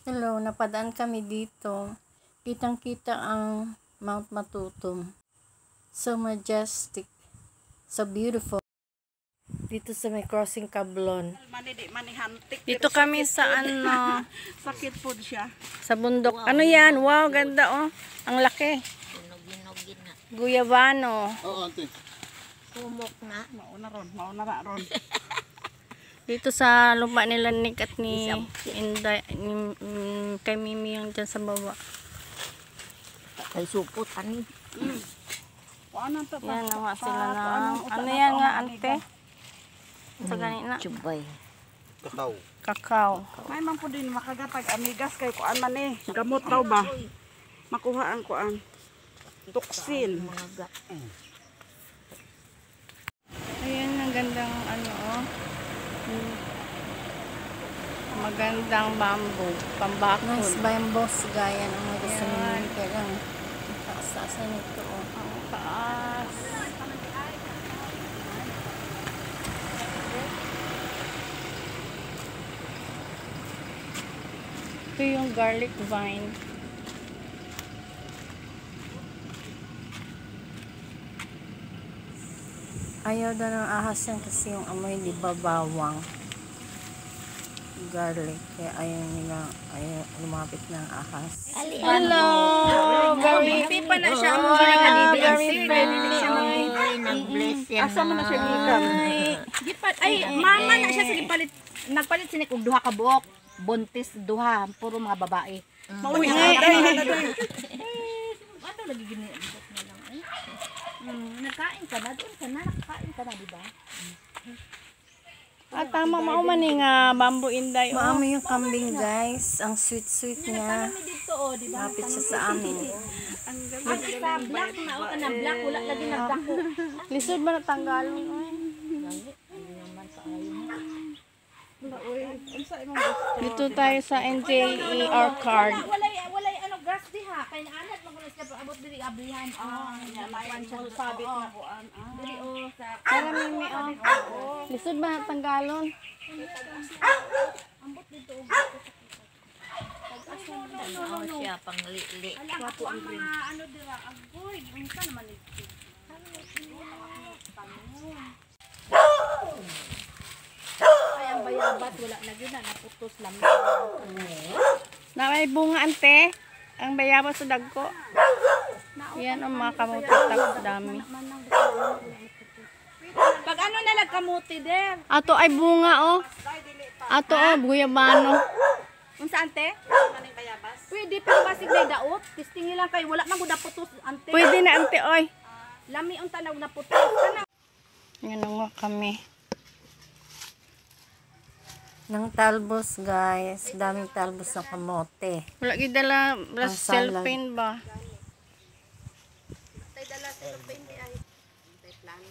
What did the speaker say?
Hello, napadaan kami dito. Kitang-kita ang Mount Matutum. So majestic. So beautiful. Dito sa may crossing Cablon. Dito kami sa ano. Sakit po siya. Sa bundok. Ano yan? Wow, ganda oh. Ang laki. Guyabano. Oo, ante. Kumok na. Mauna ron. Dito sa lupa nila Nick at ni Inday, kay Mimi yung dyan sa baba. Kay supot, ani. Yan nga sila na. Ano yan nga, ante? Sa ganina. Chubay. Kakao. May man po din makagatag amigas kay kuan man eh. Gamot daw ba? Makuha ang kuan. Toxin. Ayan, ang gandang ano oh. Magandang bamboo. Pambakod. Nice bamboos gaya ng mga gusto namin. Kaya lang, taas-taasan ito oh. Ang taas. Ito yung garlic vine. Ayaw daw ng ahas yan kasi yung amoy di ba bawang. Garlic. Kaya ayaw lumapit ng ahas. Hello! Very Happy pa na siya. very friendly. Nag-bless yan. Asa man na siya gikan? Ay, mama na siya sa gipalit. Nagpalit sinik og duha ka buok. Buntis duha, puro mga babae. Uy, Ano lagi gini buok na lang ay. Nagkain ka na, doon ka na, nakakain ka na, di ba? Tama maumaning bamboo inday. Maamo yung kambing guys. Ang sweet-sweet niya. Kami dito, oh, di ba? Lapit siya sa amin. Ang isa, black na, o ka na, black, wala lagi nagdako. Lisod ba natanggalon? Dito tayo sa NJER card. Walay ano, grass diha, kaya naanad, magulas ka pa, abot diri ablihan. sabit na kuan. Diri, oh, sa... Para Mimi lisod ba natanggalon? Ambot dito, Ano siya pang li. Ala, ako ang mga ano dira, agoy, unsa naman ito. Ay, ang bayabat, wala na gina, naputos lang. Na may bunga ante. Ang bayabas sa dagko. Yan ang mga kamuti dami. Pag ano nalag kamuti der? Ato ay bunga oh. Ato oh, guyabano. Unsa ante? Pwede pero basig may daot. Testing lang kay wala man gud naputos ante. Pwede na ante oy. Lami unta na naputos. Kana Yan nga kami. Ng talbos guys. Daming talbos ng kamote. Wala gidala Ang salad. cellophane ba? tay dala sa pindi ay. Tay plano.